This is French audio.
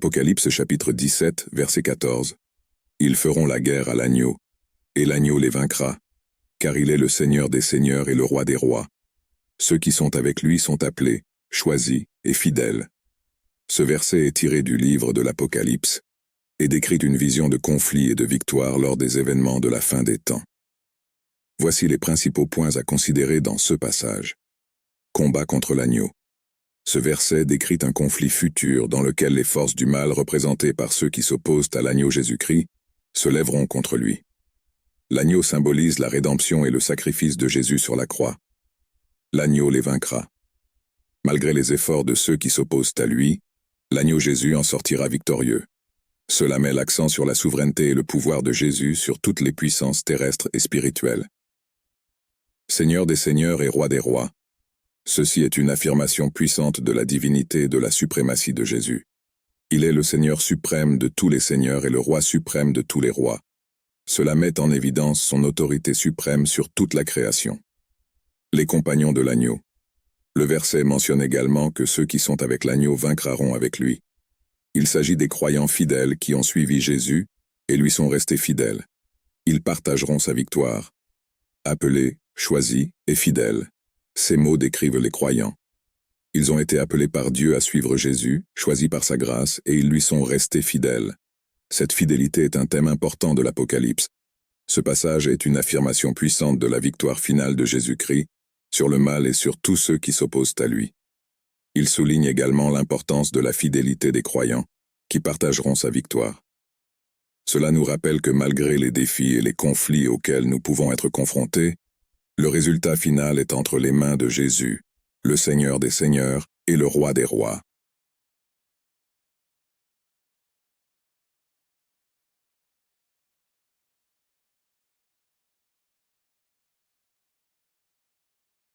Apocalypse chapitre 17, verset 14. Ils feront la guerre à l'agneau, et l'agneau les vaincra, car il est le Seigneur des seigneurs et le Roi des rois. Ceux qui sont avec lui sont appelés, choisis et fidèles. Ce verset est tiré du livre de l'Apocalypse et décrit une vision de conflit et de victoire lors des événements de la fin des temps. Voici les principaux points à considérer dans ce passage. Combat contre l'agneau. Ce verset décrit un conflit futur dans lequel les forces du mal représentées par ceux qui s'opposent à l'agneau Jésus-Christ se lèveront contre lui. L'agneau symbolise la rédemption et le sacrifice de Jésus sur la croix. L'agneau les vaincra. Malgré les efforts de ceux qui s'opposent à lui, l'agneau Jésus en sortira victorieux. Cela met l'accent sur la souveraineté et le pouvoir de Jésus sur toutes les puissances terrestres et spirituelles. Seigneur des seigneurs et Roi des rois. Ceci est une affirmation puissante de la divinité et de la suprématie de Jésus. Il est le Seigneur suprême de tous les seigneurs et le Roi suprême de tous les rois. Cela met en évidence son autorité suprême sur toute la création. Les compagnons de l'agneau. Le verset mentionne également que ceux qui sont avec l'agneau vaincront avec lui. Il s'agit des croyants fidèles qui ont suivi Jésus et lui sont restés fidèles. Ils partageront sa victoire. Appelés, choisis et fidèles. Ces mots décrivent les croyants. Ils ont été appelés par Dieu à suivre Jésus, choisis par sa grâce, et ils lui sont restés fidèles. Cette fidélité est un thème important de l'Apocalypse. Ce passage est une affirmation puissante de la victoire finale de Jésus-Christ sur le mal et sur tous ceux qui s'opposent à lui. Il souligne également l'importance de la fidélité des croyants, qui partageront sa victoire. Cela nous rappelle que malgré les défis et les conflits auxquels nous pouvons être confrontés, le résultat final est entre les mains de Jésus, le Seigneur des seigneurs et le Roi des rois.